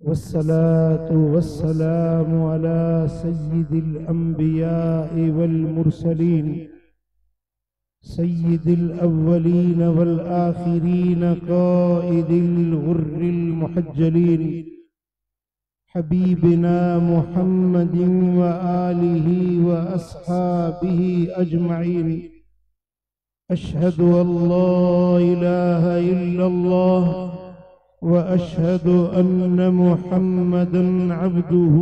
والصلاة والسلام على سيد الأنبياء والمرسلين سيد الأولين والآخرين قائد الغر المحجلين حبيبنا محمد وآله وأصحابه أجمعين أشهد أن لا إله إلا الله وأشهد أن محمدا عبده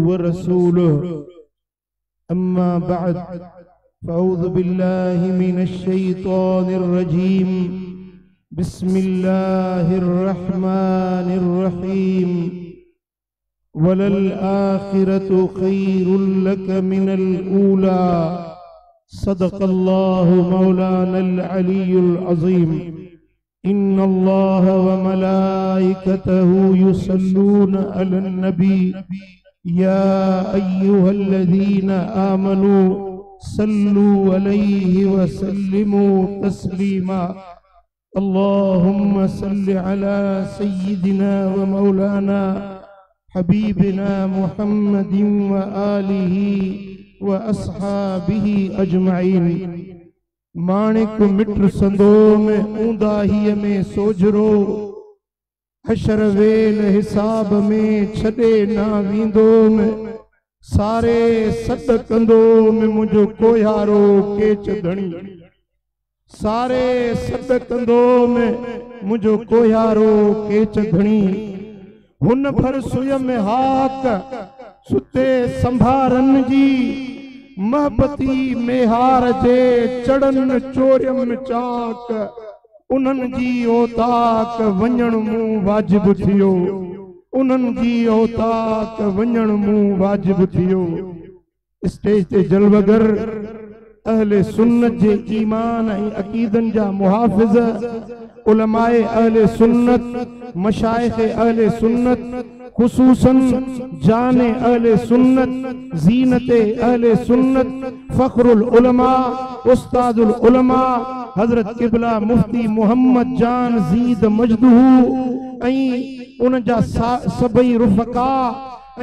ورسوله أما بعد فأعوذ بالله من الشيطان الرجيم بسم الله الرحمن الرحيم وللآخرة خير لك من الأولى صدق الله مولانا العلي العظيم إن الله وملائكته يصلون على النبي يا أيها الذين آمنوا صلوا عليه وسلموا تسليما اللهم صل على سيدنا ومولانا حبيبنا محمد وآله وأصحابه أجمعين माणिक मिट संदो में ऊंदाही में सोजरो हशर वेल हिसाब में छड़े ना वींदो में सारे सद कंदो में मुझो कोयारो केच धणी सारे सद कंदो में मुझो कोयारो केच धणी हुन भर सुय में हाक सुते संभारन जी महबती मेहार जे चढ़न चोरियम चाक उन्हन जी ओताक वञण मूं वाजिब थियो उन्हन जी ओताक वञण मूं वाजिब थियो स्टेज ते जलवगर अहले सुन्नत जे ईमान ऐं अकीदन जा मुहाफिज उलमाए अहले सुन्नत मशाइख अहले सुन्नत खुसूसन जाने अहले सुन्नत जीनते अहले सुन्नत फखरुल उलमा उस्तादुल उलमा हजरत किबला मुफ्ती मोहम्मद जान जीद मजदूहू ऐं उन जा सभई रुफका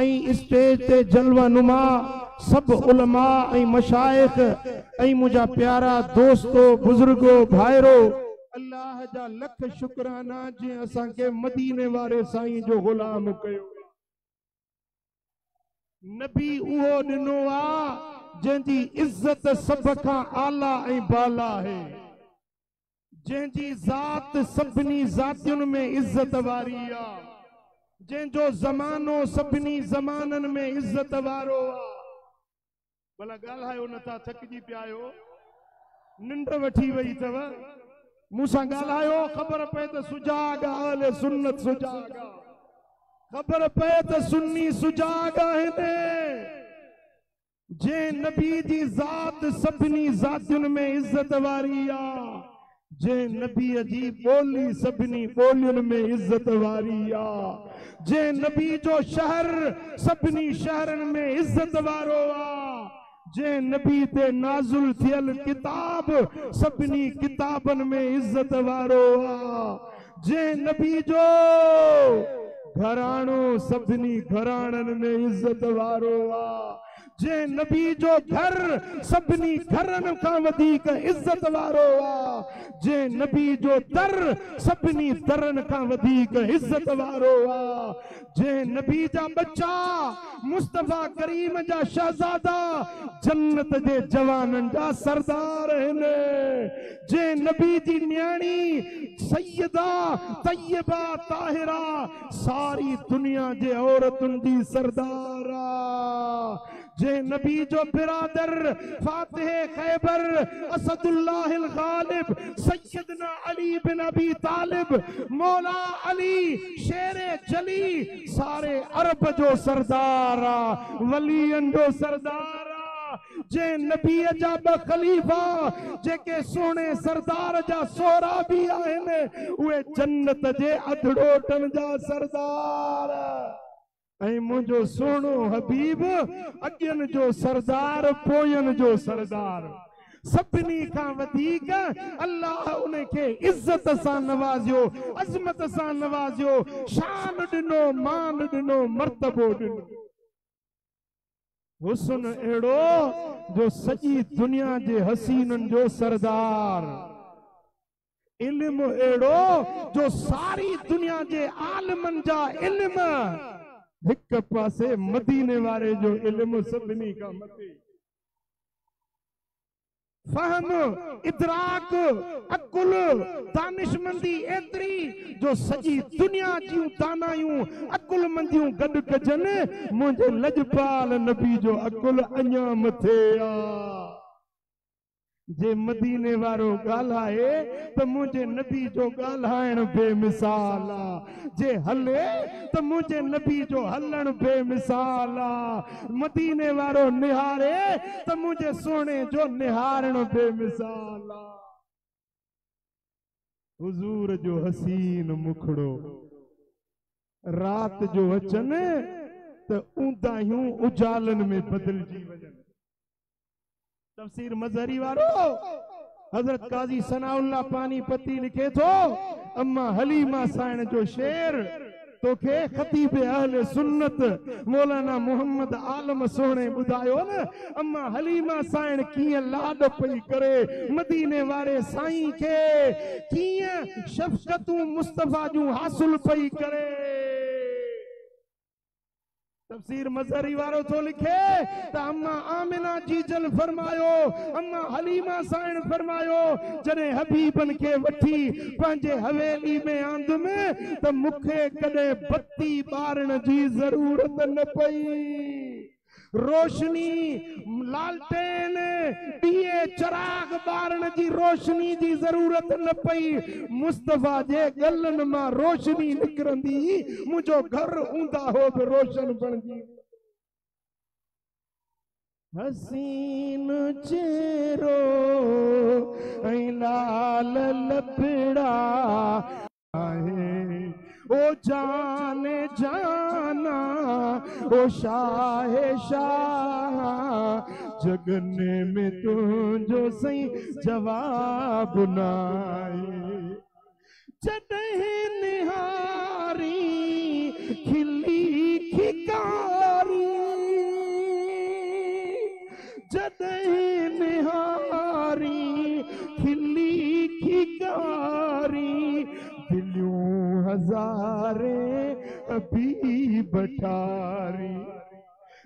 ऐं स्टेज ते जलवा नुमा सब उलमा ऐं मशाइख ऐं मुझा प्यारा दोस्तो बुजुर्गो भाइरो अल्लाह जा लख शुक्राना जे असां के मदीने वारे साईं जो गुलाम कयो नबी उहो दिनो आ जंहिंजी इज्जत सब खां आला ऐं बाला है जंहिंजी ज़ात सभिनी ज़ातियुनि में इज्जत वारी आ जंहिंजो ज़मानो सभिनी ज़माननि में इज्जत वारो आ भला ॻाल्हायो नथा थकिजी पिया आहियो निंड वठी वई अथव मूंसां ॻाल्हायो ख़बर पए त सुजाग अहले सुन्नत सुजाग ख़बर पए त सुन्नी सुजाग आहिनि जे नबी जी ज़ात सभिनी ज़ातियुनि में इज्जत वारी आ जे नबीअ जी ॿोली सभिनी ॿोलियुनि में इज्जत वारी आ जे नबी जो शहर सभिनी शहरनि में इज्जत वारो आ जे नबी ते नाज़ुल थियल किताब सभिनी किताबनि में इज्जत वारो आ जे नबी जो घराणो सभिनी घराणनि में इज्जत वारो आ जे नबी जो घर सभिनी घरनि खां वधीक इज्जत वारो आ जे नबी जो दर सभिनी दरनि खां वधीक इज्जत वारो आ जे नबी जा बच्चा मुस्तफा करीम जा शहजादा जन्नत जे जवाननि जा सरदार आहिनि जे नबी जी न्याणी सैयदा तैयबा ताहिरा सारी दुनिया जे औरतुनि जी सरदार आ जे नबी जो बिरादर फातिह खैबर असदुल्लाहिल गालिब सैयदना अली बिन अबी तालिब मौला अली शेरे जली सारे अरब जो सरदार आ वलियन जो सरदार आ जे नबी जा ब खलीफा जेके सोने सरदार जा सोरा भी आहिनि उहे जन्नत जे अधड़ोटन जा सरदार ऐं मुझो सोनो हबीब अॻियन जो सरदार पोयन जो सरदार सभिनी खां वधीक अल्लाह उनखे इज्जत सां नवाज़ियो, अज़मत सां नवाज़ियो, शान ॾिनो, मान ॾिनो, मर्तबो ॾिनो। हुस्न अहिड़ो जो सॼी दुनिया जे हसीननि जो सरदार, इल्म अहिड़ो जो सारी दुनिया जे आलिमनि जा इल्म, हिक पासे मदीने वारे जो इल्म सभिनी खां मथे। फहम, इदराक, अकुल, दानिशमंदी एतरी जो सॼी दुनिया जूं दानायूं अकुलमंदियूं गॾु कजनि, मुंहिंजे लजपाल नबी जो अकुल अञा मथे आ। जे मदीने वारो ॻाल्हाए त मुंहिंजे नबी जो ॻाल्हाइण बेमिसाल आ, जे हले त मुंहिंजे नबी जो हलण बेमिसाल आ, मदीने वारो निहारे त मुंहिंजे सोने जो निहारण बेमिसाल आ। हुजूर जो हसीन मुखड़ो रात जो अचनि त ऊंदाहियूं उजालनि में बदलजी वञनि। तफसीर मज़हरी वारो हजरत काजी सनाउल्लाह पानीपती लिखे थो, अम्मा हलीमा साइण जो शेर तोखे खतीब अहले सुन्नत मौलाना मोहम्मद आलम सोने ॿुधायो न। अम्मा हलीमा साइण कीअं लाड पई करे मदीने वारे साईं खे, कीअं शफ़क़तूं मुस्तफ़ा जूं हासिल पई करे। तफसीर मज़हरी वारो तो लिखे त अम्मा आमिना जी जल फरमायो, अम्मा हलीमा साइण फरमायो, जॾहिं हबीबन के वठी पंहिंजे हवेली में आंदुमि त मूंखे कॾहिं बत्ती ॿारण जी ज़रूरत न पई। रोशनी लालटेन दिए चिराग ॿारण जी रोशनी जी ज़रूरत न पई। मुस्तफ़ा जे गलनि मां रोशनी निकिरंदी, मुंहिंजो घर ऊंदा हो बि रोशन बणजी। हसीन चेहरो ऐं लाल लबड़ा आहे, ओ जाने जाना ओ शाहे शाह, जगने में तुझो सही जवाब नाए। जॾहिं निहारी खिली खिकारी, जॾहिं निहारी खिली खिकारी, दिलियूं हज़ारे अभी बठारी।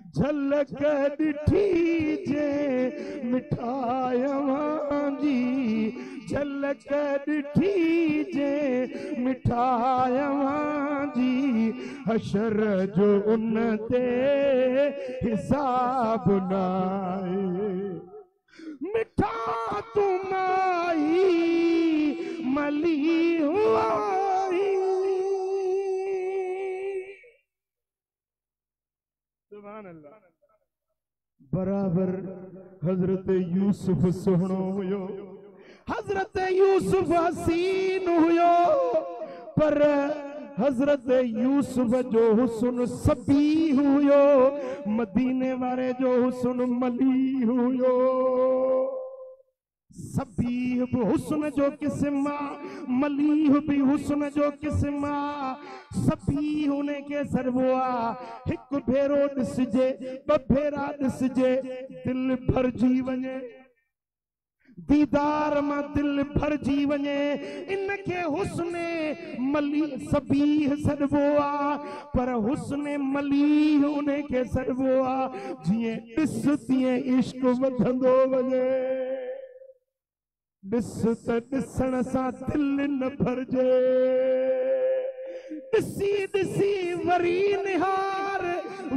झलक ॾिठी जे मिठाइयां जी, झलक ॾिठी जे मिठाइयां जी, हशर जो उन ते हिसाब नाए। मिठा तुमाई मली हुआई, सुभान अल्लाह। बराबर हजरत यूसुफ सुहिणो हुयो, हजरत यूसुफ हसीन हुयो, पर हजरत यूसुफ जो हुस्न सभी हुयो, मदीने वारे जो हुस्न मली हुयो। सभी बि हुस्न जो क़िस्म, मलीह बि हुस्न जो क़िस्म, सभी हुन खे सरबो आहे। हिकु भेरो ॾिसजे, ॿ भेरा ॾिसजे, दिलि भरिजी वञे, दीदार मां दिल भरजी वञे। इनखे हुस्ने मली सभी सॾबो आहे, पर हुस्ने मली उनखे सॾबो आहे। जीअं ॾिस तीअं इश्क वधंदो वञे, ॾिस त ॾिसण सां दिल न भरजे, ॾिसी ॾिसी वरी निहार,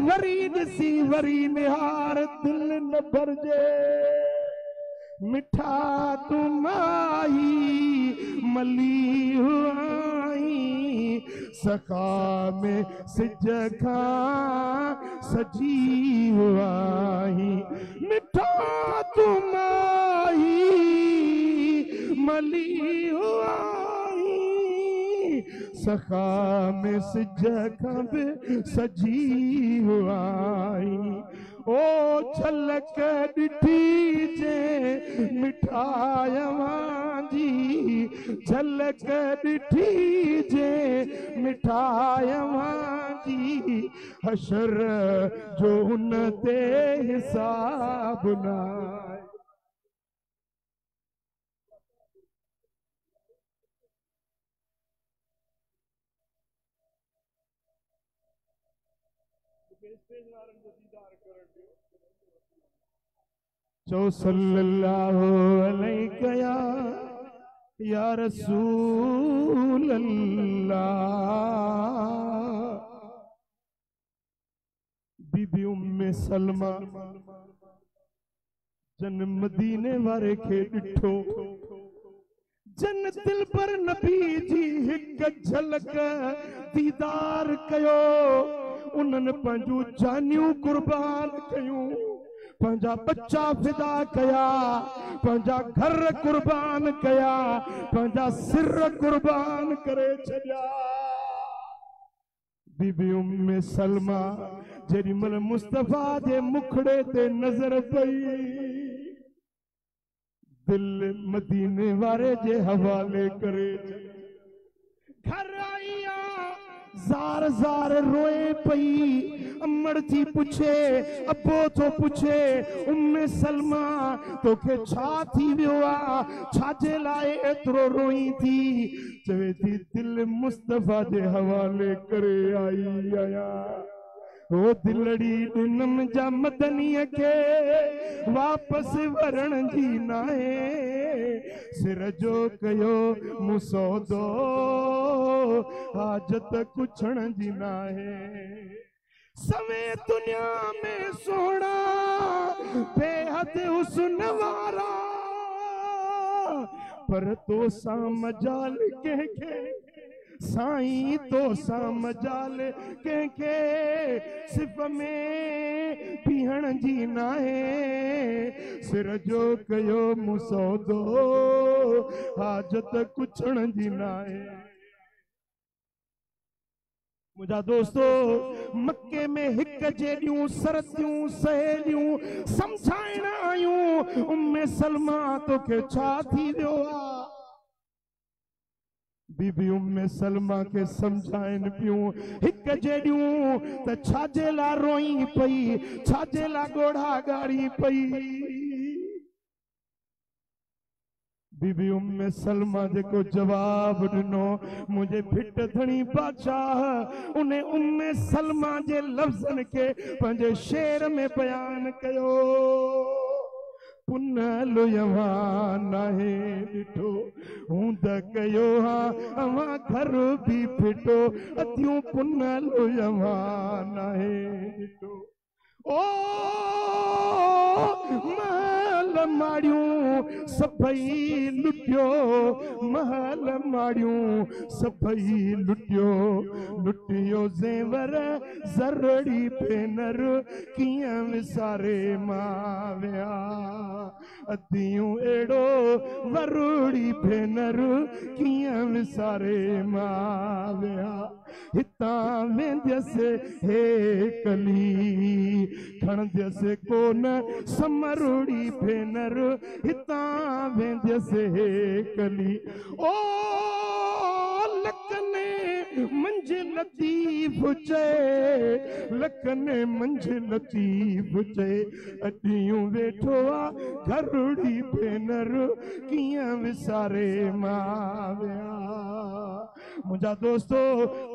वरी ॾिसी वरी निहार, दिल न भरजे। मिठा तुमाई मली हुआई, सखा में सिज खां सजी हुआई। मिठा तुमाई मली हुआई, सखा में सिज खां बि सजी हुआई। ओ झलक ॾिठी जे मिठायवां जी, झलक ॾिठी जे मिठायवां जी, हशर जो हुन ते हिसाब नाहे। चो सल्लल्लाहु अलैहि या रसूल अल्लाह। बीबी उम्मे सलमा जन मदीने वारे खे ॾिठो, जन दिल पर नबी जी हिक झलक दीदार कयो, उन्हनि पंहिंजूं जानियूं कुर्बान कयूं, पंहिंजा बच्चा फिदा कया, पंहिंजा घर कुर्बान कया, पंहिंजा सिर कुर्बान करे छॾिया। बीबी उम्मे सलमा जेॾी महिल मुस्तफा जे मुखड़े ते नज़र पई, दिल मदीने वारे जे हवाले करे घर आई, ज़ार ज़ार रोए पई। अम्मड़ थी पुछे, अबो तो पुछे, उम्मे सलमा तोखे छा थी वियो आ, छाजे लाइ एतिरो रोई थी? चवे थी दिल मुस्तफा जे हवाले करे आई आया। ओ दिलड़ी दिनम जा मदनीअ के वापस वरण जी नाहे, सिर जो कयो मुसौदो हाजत कुछण जी नाहे। सवे दुनिया में सोना बेहद हुस्न वारा, पर तो सा मजाल के साईं, तो सा मजाल कंहिंखे सिफ़ में पीहण जी नाहे, सिर जो कयो मुसौदो हाजत कुछण जी नाहे। मुझा दोस्तों, मक्के में हिक जेड़ियूं सरदियूं सहेलियूं समझाइण आयूं, उम्मे सलमा तोखे छा थी वियो आ? बीबी उम्मे सलमा के समझाइन पियूं हिक जेड़ियूं त छाजे ला रोई पई, छाजे ला गोढ़ा गाड़ी पई। बीबी उम्मे सलमा जेको जवाब दिनो, मुझे भिट धणी बादशाह उन्हें उम्मे सलमा जे लफ्ज़न के पंहिंजे शेर में बयान कयो। पुनल यवां नाहे ॾिठो हूंद कयो हा अवां घर भी फिटो, अतियूं पुनल यवां नाहे ॾिठो। ओ महल माड़ियूं सभई लुटियो, महल माड़ियूं सभई लुटियो, लुटियो ज़ेवर ज़रड़ी भेनर कीअं विसारे मां विया, अदियूं एड़ो वरुड़ी भेनर कीअं विसारे मां विया। हितां वेंदसि हे कली खणंदसि कोन समरुड़ी भेनर, हितां वेंदसि हे कली। ओ लकने मंझ लतीफ़ चए, लकने मंझ लतीफ़ चए, अॾियूं वेठो आ घरुड़ी भेनर कीअं विसारे मां विया। मुंहिंजा दोस्तो,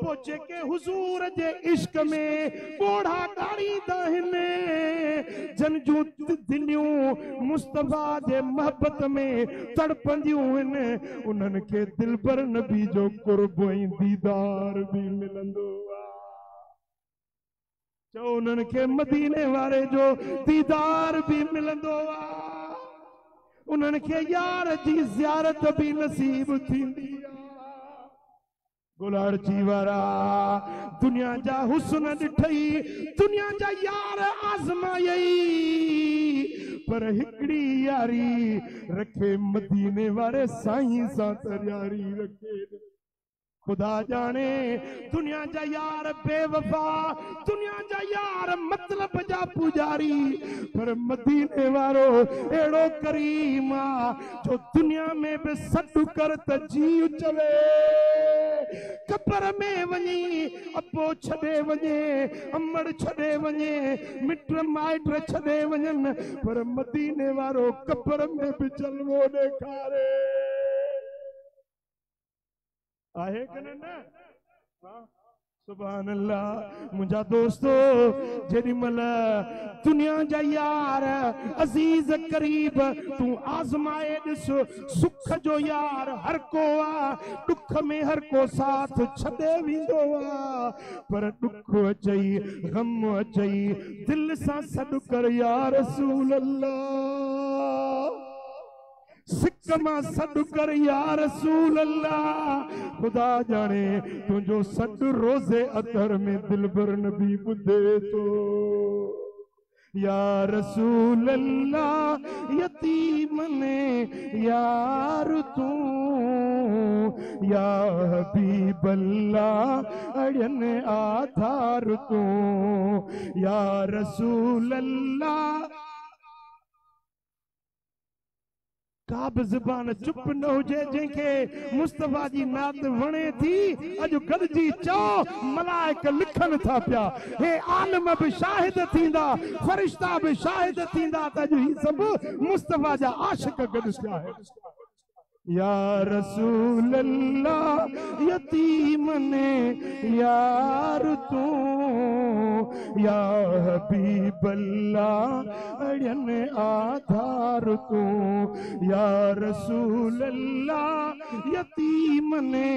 पोचे के हुजूर जे इश्क में गोढ़ा गाड़ींदा आहिनि, जन जूं दिलियूं मुस्तफा जे मोहब्बत में तड़पंदियूं आहिनि, उन्हनि खे दिलबर नबी जो कुर्ब ऐं दीदार भी मिलंदो आहे। चओ उन्हनि खे मदीने वारे जो दीदार भी मिलंदो आहे, उन्हनि खे यार जी ज़ियारत भी नसीब थींदी आहे। गुलाड़ची वारा दुनिया जा हुस्न ॾिठई, दुनिया जा यार आज़मायई, पर हिकड़ी यारी रखे मदीने वारे साईं सां त यारी रखे। खुदा जाने दुनिया जा यार बेवफा, दुनिया जा यार मतलब जा पुजारी, पर मदीने वारो एड़ो करीम आ जो दुनिया में भी सॾु कर त जी चवे। कब्र में वञी अबो छॾे वञे, अमड़ छॾे वञे, मिट माइट छॾे वञनि, पर मदीने वारो कब्र में भी जलवो ॾेखारे। आहे कि न? सुभान अल्लाह। मुझा दोस्तो जेडी मल दुनिया जा यार अजीज करीब तू आजमाए दिस, सुख जो यार हर को आ, दुख में हर को साथ छदे विंदो आ, पर दुख अचई गम अचई दिल सा सॾु कर या रसूल अल्लाह, सिक्कमा सॾु कर या रसूल अल्लाह। खुदा जाने तुझो सॾु रोज़े अतर में दिलबर नबी ॿुधे तो। या रसूल अल्लाह यतीम ने यार तू, या हबीब अल्लाह अड़न आधार तू, या रसूल अल्लाह। का भी ज़बान चुप न हुजे जंहिंखे मुस्तफा जी नात वणे थी, अॼु गॾिजी चओ मलाइक लिखनि था पिया, हे आलम भी शाहिद थींदा, फरिश्ता भी शाहिद थींदा त अॼु ही सभु मुस्तफा जा आशिक गॾु शाहिद। या रसूल अल्लाह यतीम ने यार तू, या हबीब अल्लाह अड़न आधार तू, या रसूल अल्लाह यतीम ने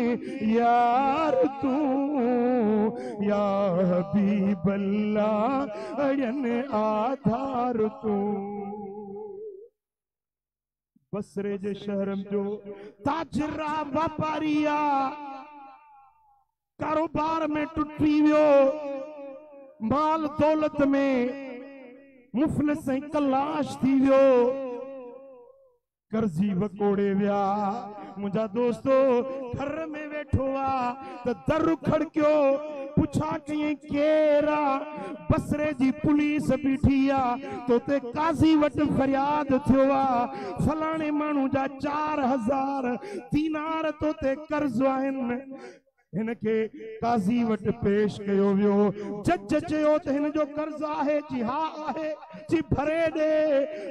यार तू, या हबीब अल्लाह अड़न आधार तू। बसरे जे शहर जो ताजरा वापारिया कारोबार में टुटी वियो, माल दौलत में मुफलिस ऐं कलाश थी वियो, कर्जी वकोड़े विया। मुझा दोस्तो घर में वेठो आ त दर खड़कियो, पुछा कई केरा, बसरे जी पुलिस बीठी आ, तो ते काजी वट फरियाद थियो आ, फलाणे मानू जा 4000 दीनार तो ते कर्ज आहिनि। इनके काजी वट पेश कयो वियो, जज चयो त हिन जो कर्ज आहे, जी हा आहे, जी भरे दे,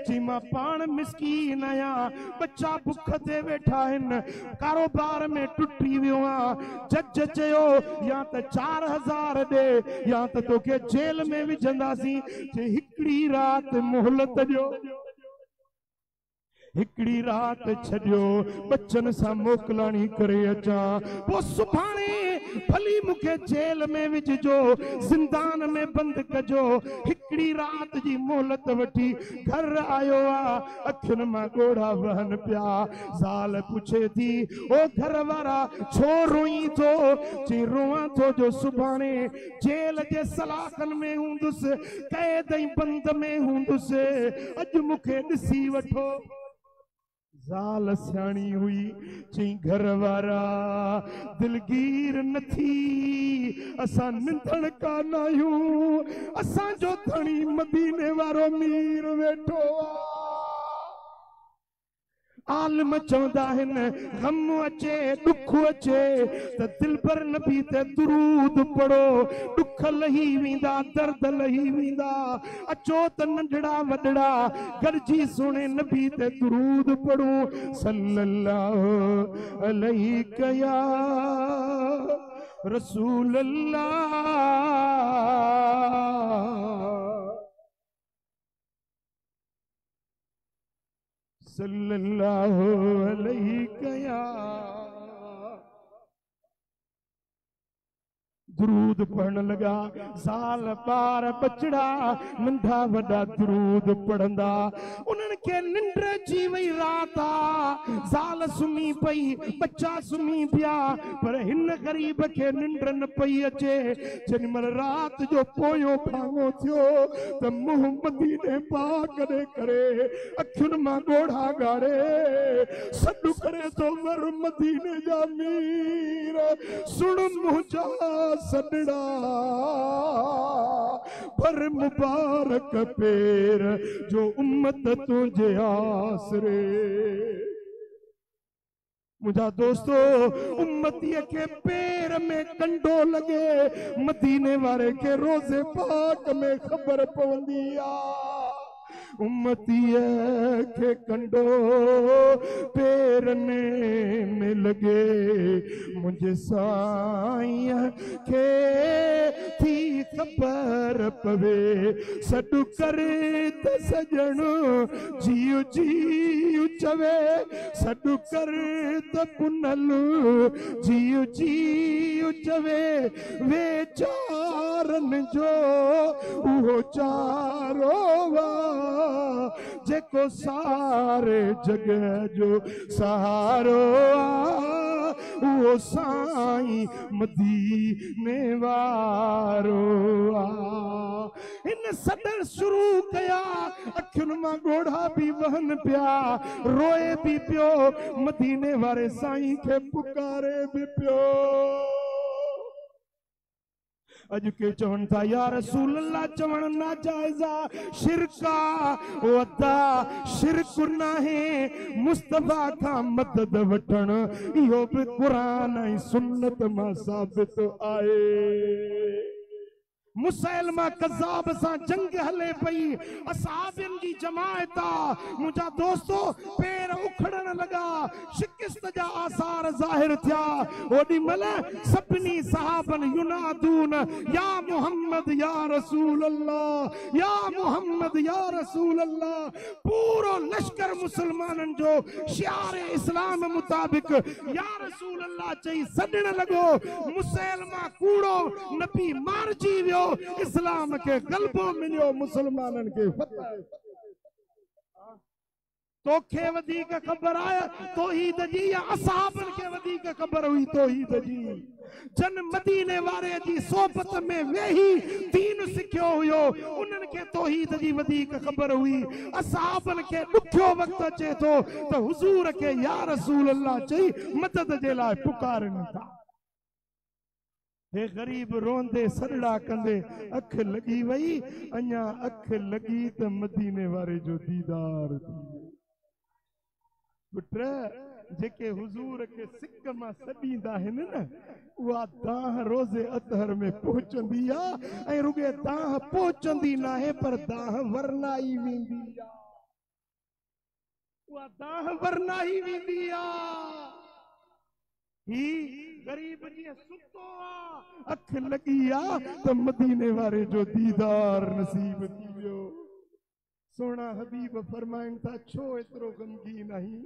जी मां पाण मिसकीन आहियां, बच्चा बुख ते वेठा आहिनि, कारोबार में टुटी वियो आ। जज चयो या त 4000 दे या त तोखे जेल में विझंदासीं, जे हिकड़ी रात मोहलत ॾियो। हिकड़ी रात छॾियो, बच्चन सां मोकलाणी करे अचां, पोइ सुभाणे भली मूंखे जेल में विझजो, ज़िंदान में बंद कजो। हिकड़ी रात जी मोहलत वठी घर आयो आ, अखियुनि मां ॻोढ़ा वहनि पिया। ज़ाल पुछे थी, ओ घर वारा छो रोई थो? चई रोआं थो जो सुभाणे जेल जे सलाखनि में हूंदुसि, कैद ऐं बंद में हूंदुसि, अॼु मूंखे ॾिसी वठो। ज़ाल सियाणी हुई, चई घर वारा दिलगीर न थी, असां निंदण कान आहियूं, असांजो धणी मदीने वारो मीर वेठो आ। आलम चवंदा आहिनि, गम अचे दुख अचे त दिलबर नबी ते दुरूद पढ़ो, दुख लही वेंदा, दर्द लही वेंदा। अचो त नंढड़ा वॾड़ा गॾिजी सुहिणे नबी ते दुरूद पढ़ो, सल्लल्लाहु अलैहि या रसूल अल्लाह, सल्लल्लाहु अलैहि या। दुरूद पढ़न लगा। साल बार बचड़ा नंढा वड्डा दुरूद पढ़ंदा। उन्हनि खे निंड जी वई रात आ, साल सुम्ही पई, बच्चा सुम्ही पिया, पर हिन गरीब खे निंड न पई अचे। जेॾीमहिल रात जो पोयों भाङो थियो त मुंहुं मदीने पाक ॾे करे अखियुनि मां ॻोढ़ा ॻाड़े सॾु करे तो वर मदीने जा मीर सुण मुंहिंजा सॾड़ा पर मुबारक पेर जो उम्मत तुझे आसरे। मुझा दोस्तो उम्मतीअ के पेर में कंडो लगे, मदीने वारे के रोज़े पाक में खबर पवंदी आ। उम्मतीअ के कंडो पेरने में लगे, मुझे साईं के थी खबर पवे। सॾु करे त सजण जियो जियो चवे, सॾु कर त पुनल जियो जियो चवे। वे चारन जो उहो चारो वा जेको सारे जग जो सहारो आ, उहो साईं मदीने वारो आ। इन सदर शुरू कया, अखियुनि मां ॻोढ़ा भी वहन पिया, रोए भी पियो, मदीने वारे साईं खे पुकारे भी पियो। अज के चवन था या रसूल अल्लाह, चवण नाजायज़ा शिरका वदा शिरक नाहे, मुस्तफा का मदद वठण इहो भी कुरान ऐं सुन्नत मां साबित आए। मुसैलमा कज़ाब सां जंग हले पई, असहाबिन जी जमायत आ। मुंहिंजा दोस्तो पैर उखड़न लगा, शिकिस्त जा आसार ज़ाहिर थिया। ओॾी महिल सभिनी सहाबन युनादून या मोहम्मद या रसूल अल्लाह, या मोहम्मद या रसूल अल्लाह। पूरो लश्कर मुसलमानन जो शियार इस्लाम मुताबिक या रसूल अल्लाह चई सॾण लॻो। मुसैलमा कूड़ो नबी मारजी वियो, इस्लाम के गलबो मिलियो, मुसलमानन के फतह। तोखे वधीक खबर आया तौहीद जी या असहाबन के वधीक खबर हुई तौहीद जी? जन मदीने वारे जी सोबत में वेही दीन सिखियो हुयो, उन्हनि खे तौहीद जी वधीक खबर हुई। असहाबन खे ॾुखियो वक़्तु अचे थो त हुज़ूर खे या रसूल अल्लाह चई मदद जे लाइ पुकारनि था। हे गरीब रोंदे सड़ड़ा कंदे अख लगी वई, अञा अख लगी त मदीने वारे जो दीदार थी। पुट जेके हुजूर के सिक मां सॾींदा आहिनि न, उहा दाह रोज़े अतहर में पहुचंदी आ, ऐं रुगे दाह पहुचंदी न आहे पर दाह वरनाई वेंदी आ। उहा दाह वरनाई वेंदी आ। ही गरीब जी सुतो आ, अख लगी आ त मदीने वारे जो दीदार नसीब थी वियो। सोना हबीब फरमाइन था, छो एतरो गमगीन नहीं,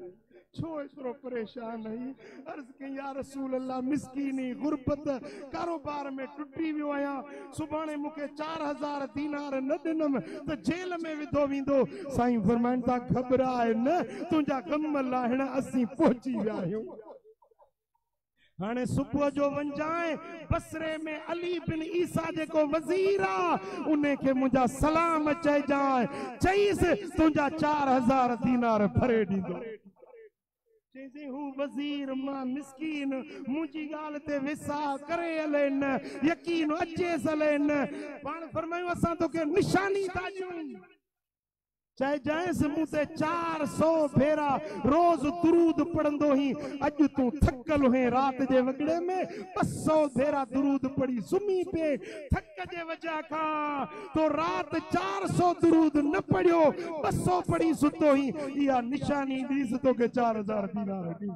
छो एतरो परेशान नहीं? अर्ज कई या रसूल अल्लाह, मिस्कीनी गुरबत कारोबार में टुटी वियो आहियां। सुभाणे मूंखे 4000 दीनार न ॾिनम त जेल में विधो वेंदो। साईं फरमाइन था, घबराए न, तुंहिंजा गम लाहिण असीं पहुची विया आहियूं। हाणे सुबह जो वंजाए बसरे में अली बिन ईसा जेको वज़ीर आ, उन्हें के मुझा सलाम चइजाए, चईस तुंहिंजा 4000 दीनार भरे ॾींदो। चईसी हू वज़ीर मां मिस्कीन, मुंहिंजी ॻाल्हि ते विसा करे हले न, यकीन अचेस हले न। पाण फरमायूं असां तोखे निशानी था ॾियूं, चाहे जाएस मूं ते 400 भेरा रोज दुरूद पढ़ंदो ही। अॼु तूं थकल हुए रात जे वगड़े में 200 भेरा दुरूद पढ़ी सुम्ही पे, थक जे वजह खां तो रात 400 दुरूद न पढ़ियो, 200 पढ़ी सुतो ही। इहा निशानी दीस तोखे 4000 दीनार दी।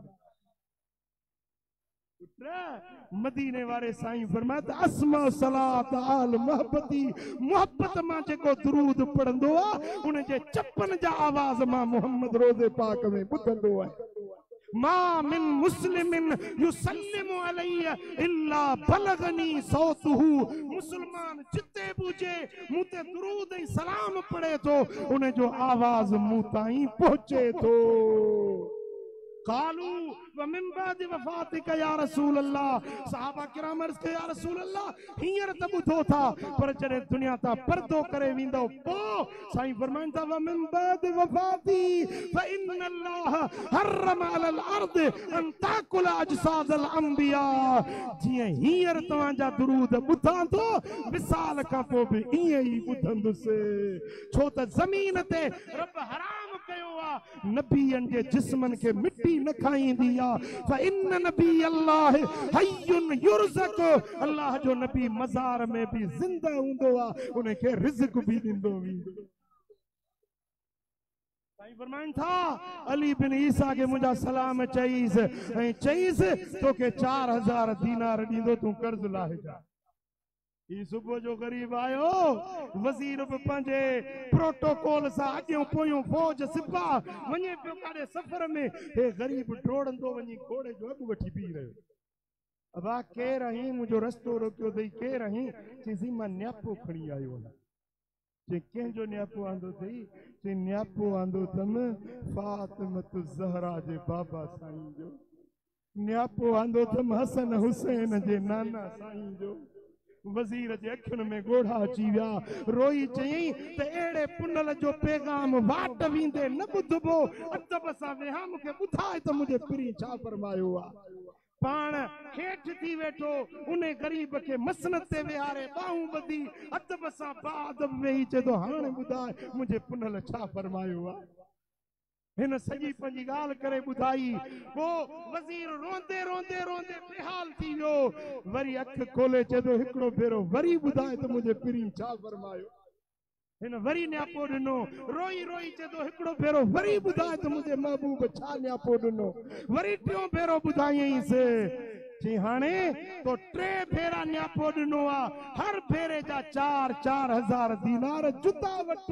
मदीने वारे साईं फरमात अस्मा सलात आल मोहब्बती, मोहब्बत मां जेको दुरूद पढ़ंदो आ, उन जे चपन जा आवाज मां मोहम्मद रोज़े पाक में ॿुधंदो आहे। मा मिन मुस्लिमिन युसल्लिमु अलैया इल्ला बलगनी सौतुहु। मुसलमान जिते पूजे मुते दुरूद ऐं सलाम पढ़े तो उन जो आवाज मुंह ताईं पहुंचे तो। कालू व मिन बाद वफातिक या रसूल अल्लाह। सहाबा किराम अर्ज़ कयो या रसूल अल्लाह हींअर त ॿुधो था पर जॾहिं दुनिया तां पर्दो करे वेंदो पोइ साईं फरमाइनि था व मिन बाद वफाती फ इन अल्लाह हर्रम अलल अर्द अन ताकुल अजसाद अल अंबिया। जीअं हींअर तव्हांजा दुरूद ॿुधां थो विसाल खां पोइ बि ईअं ई ॿुधंदुसि, छो त ज़मीन ते रब हराम कयो आहे नबियनि जे जिस्मनि खे मिटी न खाईंदी आहे। फ़इन नबी अल्लाह हय्युन युरज़क़। अल्लाह जो नबी मज़ार में भी ज़िंदा हूंदो आहे, उनखे रिज़्क़ भी ॾींदो वेंदो। साईं फरमाइनि था अली बिन ईसा के मुंहिंजा सलाम चईस ऐं चईस तोखे 4000 दीनार ॾींदो, तूं कर्ज़ लाहे जा। ही सुबुह जो गरीब आयो वज़ीर बि पंहिंजे प्रोटोकॉल सां अॻियों पोयों फौज सिपाह वञे पियो काॾे सफ़र में, हे गरीब डोड़ंदो वञी घोड़े जो अॻु वठी बीह रहियो। अबा केर आहीं, मुंहिंजो रस्तो रोकियो अथई, केर आहीं? चईसीं मां न्यापो खणी आयो आहियां। जे कंहिंजो न्यापो आंदो अथई? चई न्यापो आंदो अथमि फातिमत ज़हरा जे बाबा साईं जो, न्यापो आंदो अथमि हसन हुसैन जे नाना साईं जो। वज़ीर जे अखियुनि में ॻोढ़ा अची विया, रोई चयईं त अहिड़े पुनल जो पैगाम वाट वेंदे न ॿुधबो, अदब सां वेहा मूंखे ॿुधाए त मुंहिंजे पीरी छा फरमायो आहे। पाण हेठि थी वेठो उन गरीब खे मसनत ते विहारे बाहूं ॿधी अदब सां बाअदब वेही चए थो हाणे ॿुधाए मुंहिंजे पुनल छा फरमायो आहे। हिन सॼी पंहिंजी ॻाल्हि करे ॿुधाई। पोइ वज़ीर रोंदे रोंदे रोंदे बेहाल थी वियो, वरी अखि खोले चए थो हिकिड़ो भेरो वरी ॿुधाए त मुंहिंजे पीरी छा फरमायो। हिन वरी न्यापो ॾिनो, रोई रोई चए थो हिकिड़ो भेरो वरी ॿुधाए त मुंहिंजे महबूब छा न्यापो ॾिनो। वरी टियों भेरो ॿुधायईंसि, चई हाणे तो 3 भेरा न्यापो ॾिनो आहे, हर भेरे जा 4-4000 दीनार जुदा वठ,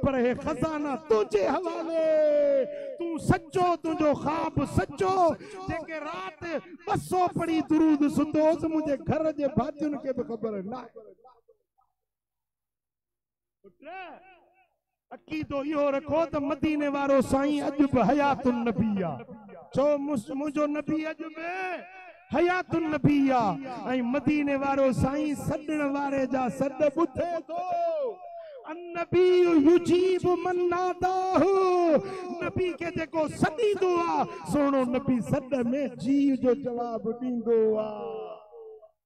पर हे खजाना तुंहिंजे हवाले। तूं सचो, तुंहिंजो ख्वाब सचो। जेके राति 200 पढ़ी दुरूद सुतोस मुंहिंजे घर जे भातियुनि खे बि ख़बर न आहे। अकीदो इहो रखो त मदीने वारो साईं अॼु बि हयातुन नबी आहे। छो मुंहिंजो नबी अॼु बि हयातुन नबी आहे ऐं मदीने वारो साईं सॾण वारे जा सॾ ॿुधे थो। नबी युजीब मन नादाहु। नबी के जेको सॾींदो आहे सोणो नबी सॾ में जी जो जवाब ॾींदो आहे।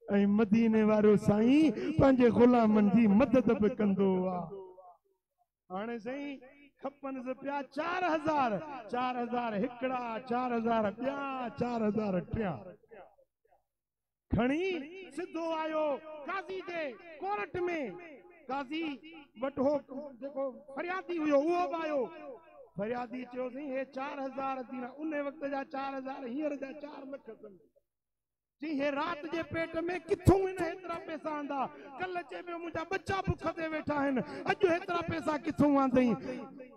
ऐं मदीने वारो साईं पंहिंजे ग़ुलामनि जी मदद बि कंदो आहे। हाणे साईं खपनि पिया 4000, 4000 हिकिड़ा, 4000 ॿिया, 4000 टिया। खणी सिधो आयो काज़ी जे कोर्ट में। काज़ी वटि हो जेको फरियादी हुयो उहो बि आयो। फरियादी चयो साईं हे 4000 दीनार उन वक़्त जा 4000 हींअर जा 4 लख अथनि। जी हे रात जे पेट में किथों इन हेतिरा पैसा आंदा। कल चे में मुंहिंजा बच्चा बुख ते वेठा आहिनि, अॼु हेतिरा पैसा किथों आंदई।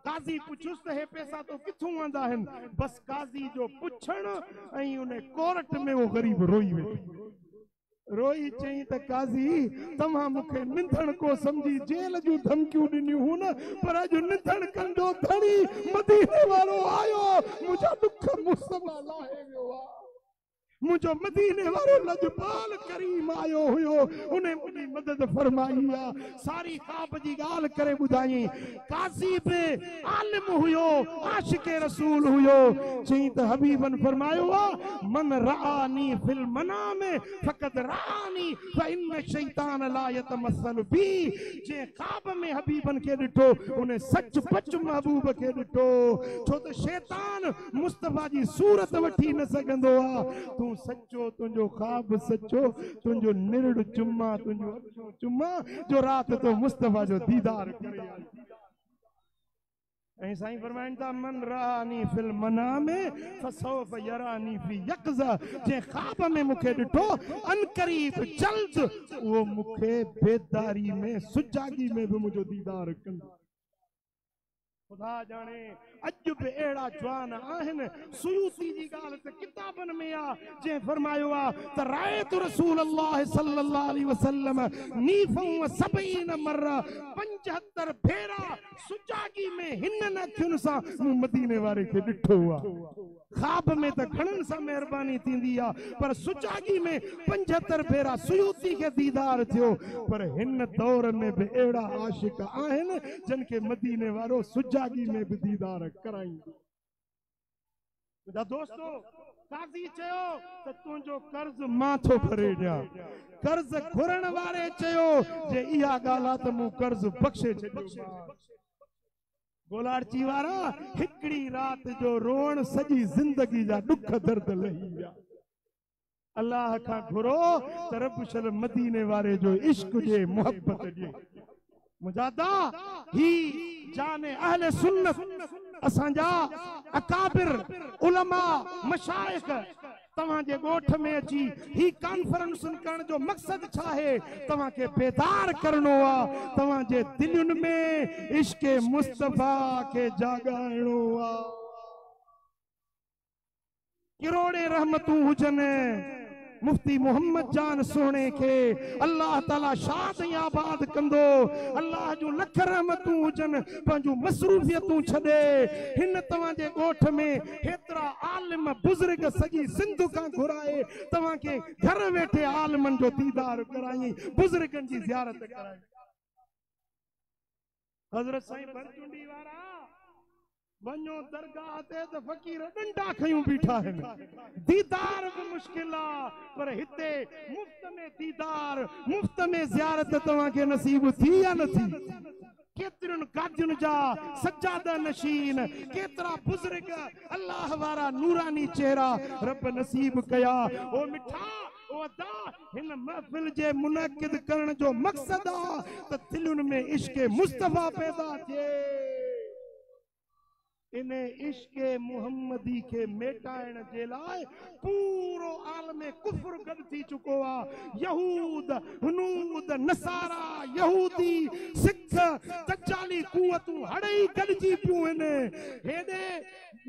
काज़ी पुछुसि त हे पैसा तो किथों आंदा आहिनि। बस काज़ी जो पुछण ऐं उन कोर्ट में वो गरीब रोई वेठो। रोई चई त काज़ी तव्हां मूंखे निंधण को समझी जेल जूं धमकियूं ॾिनियूं हुन, पर अॼु निंधण कंदो धणी मदीने वारो आयो, मुंहिंजा दुख मुस्तफ़ा लाहे वियो आहे। मुझो मदीने वारो लजपाल करीम आयो हुयो, उन्हें मुझी मदद फरमाई है। सारी ख्वाब जी गाल करे बुधाई। काजी पे आलिम हुयो, आशिके रसूल हुयो। चई त हबीबन फरमायो मन रानी फिल मनामे फकत रानी फ इन शैतान ला यतमसल बी। जे ख्वाब में हबीबन के ॾिठो उन्हें सच पच महबूब के ॾिठो। छो त शैतान मुस्तफा जी सूरत वठी न सघंदो आहे। तू सच्चो, तुझो ख्वाब सच्चो, तुझो निरड़ चुम्मा, तुझो अखियों चुम्मा जो रात तो मुस्तफा जो दीदार करे। ऐं साईं फरमाइनि था मन रानी फिल मनामे फसौफ यरानी फी यक़ज़ा। जे ख्वाब में मूंखे ॾिठो अनकरीब जल्द वो मूंखे बेदारी में सुजागी में भी मुझो दीदार कंदो। खुदा जाने अज भी अड़ा जवान आहिन सुयूती जी गाल ते किताबन में आ जे फरमायो आ त रायत रसूल अल्लाह सल्लल्लाहु अलैहि वसल्लम नीफन व सबईन मर्रा 75 भेरा सुजागी में हिन अखियुन सा मदीने वारे के डिठो आ ख्वाब में त घणन सा मेहरबानी थींदी आ पर सुजागी में 75 भेरा सुयूती के दीदार थियो पर हिन दौर में भी एड़ा आशिक आहिन जन के मदीने वारो सुजागी में भी दीदार कराई दोस्तों काजी चयो त तुंजो कर्ज माथो भरे जा कर्ज घुरण वारे चयो जे इहा गाला त मु कर्ज बख्शे छडियो गोलारची वारा हिकड़ी रात जो रोण सजी जिंदगी जा दुख दर्द लही विया अल्लाह का घुरो तरबुशल मदीने वारे जो इश्क जे मोहब्बत जे मुजादा ही जाने अहले सुन्नत असांजा अकाबिर उलमा मशाइख तवां जे गोठ में अची ही कॉन्फ्रेंस करण जो मकसद छा है तवां के बेदार करनो आ तवां जे दिलुन में इश्क मुस्तफा के जागाणो आ किरोड़े रहमतूं हुजन मुफ्ती मोहम्मद जान सोने के अल्लाह ताला शाद आबाद कंदो अल्लाह जो लख रहमतूं हुजन पंहिंजूं मसरूफियतूं छॾे हिन तव्हां जे ॻोठ में हेतिरा आलिम बुज़ुर्ग सॼी सिंध खां घुराए तव्हां के घर वेठे आलिमनि जो दीदार कराई बुज़ुर्गनि जी ज़ियारत कराई हज़रत साईं बरचुंडी वारा वञो दरगाह ते त फ़कीर डंडा खयूं बीठा आहिनि दीदार भी मुश्किल आ पर हिते मुफ्त में दीदार मुफ्त में ज़ियारत तव्हां के नसीब थी या न थी केतिरनि गादियुनि जा सज्जादा नशीन केतिरा बुज़ुर्ग अल्लाह वारा नूरानी चेहरा रब नसीब कया ओ मिठा ओ अदा हिन महफिल जे मुनक़िद करण जो मक़सद आ त दिलुनि में इश्क मुस्तफा पैदा थिए इन इश्क मुहम्मदी के मेटाइण जे लाइ पूरो आलम कुफ्र गॾु थी चुको आहे यहूद हुनूद नसारा यहूदी सिख दज्जाली कुवतूं हड़ई गॾिजी पियूं आहिनि हेॾे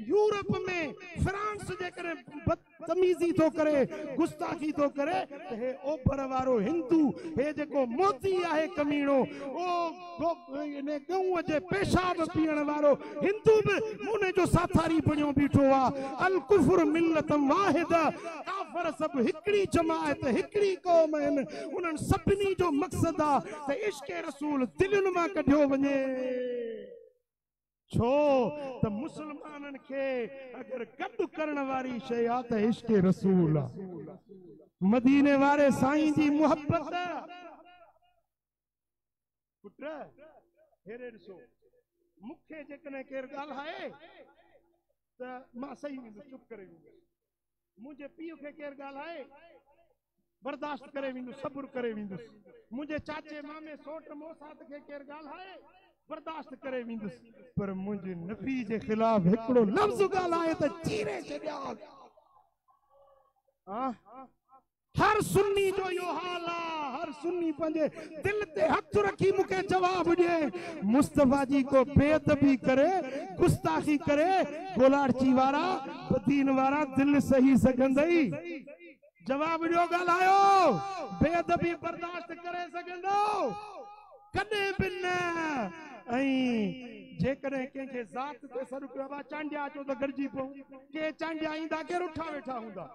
यूरोप में फ्रांस जे करे बदतमीज़ी थो करे गुस्ताखी थो करे त हे ओभर वारो हिंदू हे जेको मोदी आहे कमीणो ओ इन गऊं जे पेशाब पीअण वारो हिंदू बि मुने जो साथारी बणियो बीठो आहे अल कुफ्र मिल्लत वाहिद काफर सब हिकड़ी जमात हिकड़ी कौम आहिनि उन्हनि सभिनी जो मक़सद आहे त इश्क रसूल दिलुनि मां कढियो वञे छो त मुसलमाननि खे अगर गॾु करण वारी शइ आहे त इश्क रसूल आहे मदीने वारे साईं जी मोहब्बत पुट हेरे ॾिसो मूंखे जेकॾहिं केरु ॻाल्हाए त मां सही वेंदुसि चुप करे वेंदुसि मुंहिंजे पीउ खे केरु ॻाल्हाए बर्दाश्त करे वेंदुसि सब्र करे वेंदुसि मुंहिंजे चाचे मामे सोट मोसात खे केरु ॻाल्हाए बर्दाश्त करे वेंदुसि पर मुंहिंजे नबी जे ख़िलाफ़ हिकिड़ो लफ़्ज़ ॻाल्हाए त चीरे छॾिया हर सुन्नी जो यो हाल आहे हर सुन्नी पंहिंजे दिल ते हथ रखी मूंखे जवाब ॾिए मुस्तफा जी को बेअदबी करे गुस्ताखी करे गोलारची वारा बदीन वारा दिल सही सघंदई जवाब ॾियो ॻाल्हायो बेअदबी बर्दाश्त करे सघंदो कॾहिं बि न जेकॾहिं कंहिंखे ज़ात ते सर कयो चांडिया अचो त गॾिजी पऊं के चांडिया ईंदा के रुठा वेठा हूंदा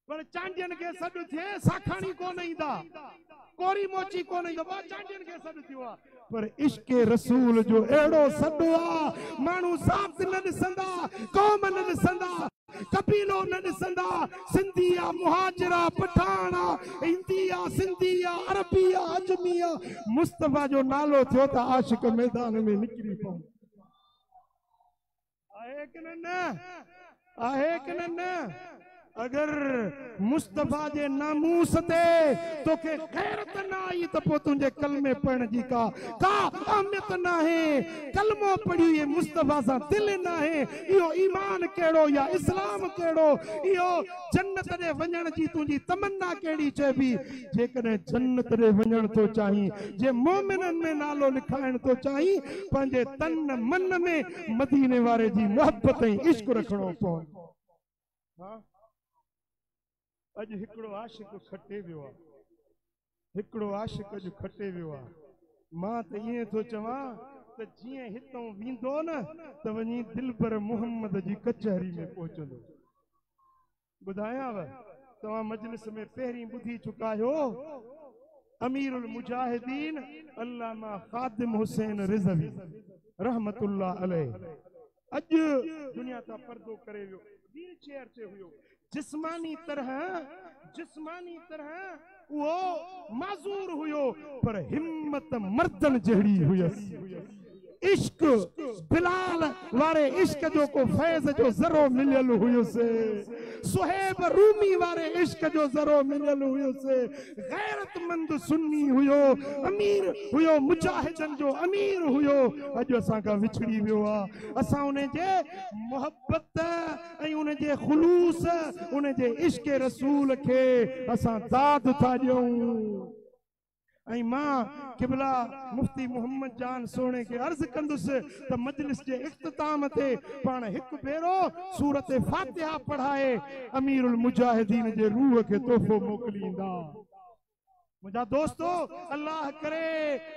पर चांडियन के सॾु थिए साखाणी कोन ईंदा कोरी मोची कोन ईंदो चांडियन के सॾु थियो आहे पर इश्क रसूल जो अहिड़ो सॾु आहे माण्हू ज़ात न ॾिसंदा क़ौम न ॾिसंदा कबीलो न ॾिसंदा सिंधी आहे मुहाजिरा पठाणा हिंदी आहे सिंधी आहे अरबी आहे अजमी आहे मुस्तफा जो नालो थियो त आशिक मैदान में निकिरी पऊं आहे कि न आहे कि न अगर मुस्तफा जे नामूस ते तोखे गैरत ना आई तो पो तुझे कलमे पढ़न जी का अहमियत ना है। कलमो पढ़ी ये मुस्तफा सा दिल ना है। यो ईमान केड़ो या इस्लाम केड़ो, यो जन्नत रे वञण जी तुझी तमन्ना केड़ी चेबी। जेकॾहिं जन्नत रे वञण तो चाही, जे मोमिनन में नालो लिखाइण तो चाही, पंहिंजे तन मन में मदीने वारे जी मोहब्बत ऐं इश्क रखणो पवंदो। हां अज हिकड़ो आशिक खटे वियो आहे, हिकड़ो आशिक अज खटे वियो आहे। मां त ईअं थो चवां त जीअं हितां वेंदो न त वञी दिलबर मोहम्मद जी कचहरी में पहुचंदो। ॿुधायांव तव्हां मजलिस में पहिरीं ॿुधी चुका आहियो, अमीरुल मुजाहिदीन अल्लामा खादिम हुसैन रिज़वी रहमतुल्लाह अलैह अज दुनिया ता पर्दो करे वियो। व्हील चेयर ते हुयो। जिस्मानी तरह वो माजूर हुयो, पर हिम्मत मर्दन जहड़ी हुयसि। इश्क बिलाल वारे इश्क जो को फैज़ जो ज़रो मिलियल हुयुसि। सुहेब रूमी वारे इश्क जो ज़रो मिलियल हुयुसि। गैरतमंद सुन्नी हुयो, अमीर हुयो, मुजाहिदन जो अमीर हुयो। अज असां का विछड़ी वियो आहे। असां उन जे मोहब्बत ऐं उन जे खुलूस, उन जे इश्क रसूल के असां दाद था ॾियूं। ऐं मां किबला मुफ्ती मोहम्मद जान सोने के अर्ज कंदुसि त मजलिस जे इख्तिताम ते पाण हिकु भेरो सूरत फातिहा पढ़ाए अमीरुल मुजाहिदीन जे रूह के तोहफो मोकिलींदा। मुझा दोस्तों, अल्लाह करे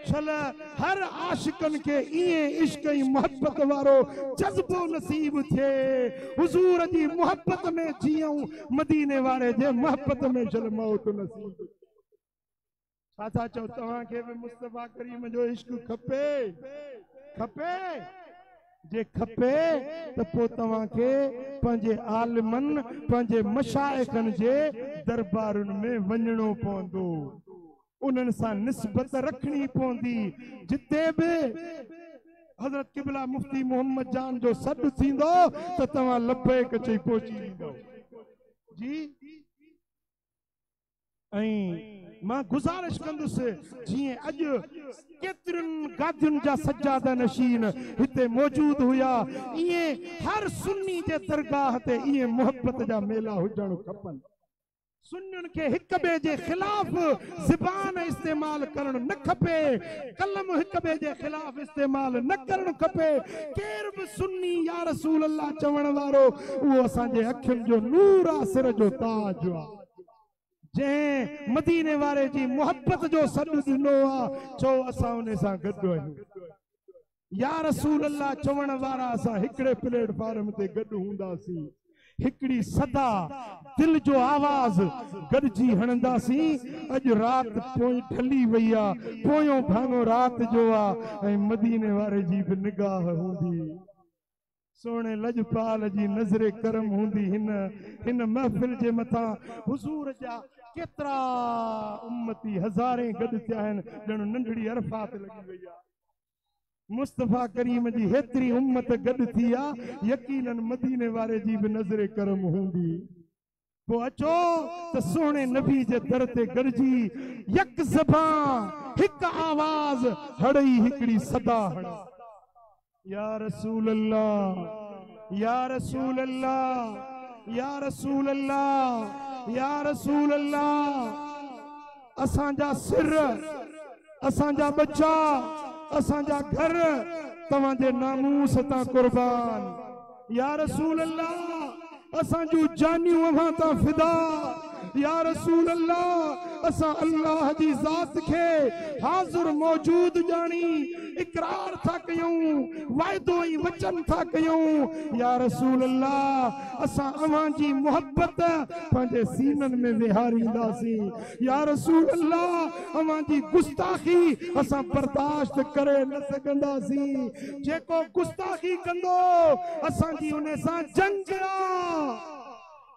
चल हर आशिकन के इए इश्क ऐं मोहब्बत वारो जज्बो नसीब थे। हुजूर जी मोहब्बत में जियूं, मदीने वारे जे मोहब्बत में चल मौत नसीब। छा चओ तव्हां खे बि मुस्तफा करीम जो इश्क खपे जे खपे त पोइ तव्हां खे पंहिंजे आलिमन, पंहिंजे मशाइखन जे दरबारुनि में वञणो पवंदो, उन्हनि सां निस्बत रखणी पवंदी। जिते बि हज़रत किबला मुफ्ती मोहम्मद जान जो सॾु थींदो त तव्हां लबैक चई पहुची वेंदो जी। ऐं मां गुज़ारिश कंदुसि, जीअं अॼु केतिरनि गादियुनि जा सजादा नशीन हिते मौजूद हुया, ईअं हर सुन्नी जे दरगाह ते ईअं मोहब्बत जा मेला हुजण खपनि। सुन्नियुनि खे हिक ॿिए जे ख़िलाफ़ ज़बान इस्तेमाल करणु न खपे, कलम हिक ॿिए जे ख़िलाफ़ इस्तेमाल न करणु खपे। केर बि सुन्नी या रसूल अल्लाह चवण वारो उहो असांजे अखियुनि जो नूर आहे, सिर जो ताज आहे। जंहिं मदीने वारे जी मोहब्बत जो सॾु ॾिनो आहे, चओ असां उन सां गॾु आहियूं। या रसूल अल्लाह चवण वारा असां हिकिड़े प्लेटफॉर्म ते गॾु हूंदासीं, हिकिड़ी सदा दिल जो आवाज़ गॾिजी हणंदासीं। अॼु राति पोइ ढली वई आहे, पोयों भाङो राति जो आहे, ऐं मदीने वारे जी बि निगाह हूंदी। सोने लजपाल जी नज़रे करम हूंदी। हिन महफ़िल जे मथां हुजूर जा केतिरा उम्मती हज़ारे गॾु थिया आहिनि, ॼण नंढड़ी अरफात लॻी वई आहे। मुस्तफा करीम जी हेतिरी उम्मत गॾु थी आहे, यकीनन मदीने वारे जी बि नज़रे करम हूंदी। पोइ अचो त सोने नबी जे दर ते गॾिजी यक ज़बान हिक आवाज़ हड़ई हिकिड़ी सदा हड़ा, या रसूल अल्लाह, या रसूल अल्लाह, या रसूल अल्लाह, या रसूल अल्लाह। असांजा सिर, असांजा बच्चा, असांजा घर तव्हांजे नामूस तां कुर्बान। या रसूल अल्लाह, असां जूं जानियूं अव्हां तां फिदा। या रसूल अल्लाह, असां अल्लाह जी ज़ात खे हाज़िर मौजूद ॼाणी इकरार था कयूं, वाइदो ऐं वचन था कयूं। या रसूल अल्लाह, असां अव्हां जी मोहब्बत पंहिंजे सीननि में विहारींदासीं। या रसूल अल्लाह, अव्हां जी गुस्ताखी असां बर्दाश्त करे न सघंदासीं। जेको गुस्ताखी कंदो असांजी उन सां जंग आहे।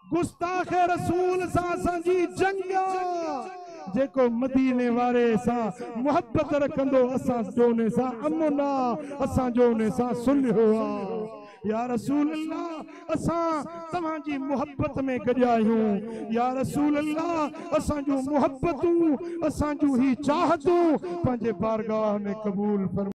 गुस्ताख रसूल सां असांजी जंग आहे। जेको मदीने वारे सां मोहब्बत रखंदो असां जो उन सां अमन आहे, असां जो उन सां सुलह आहे। या रसूल अल्लाह असां तव्हां जी मोहब्बत में गॾिया आहियूं या रसूल अल्लाह असां जूं मोहब्बतूं असां जूं ही चाहतूं पंहिंजे बारगाह में क़बूल फरमा।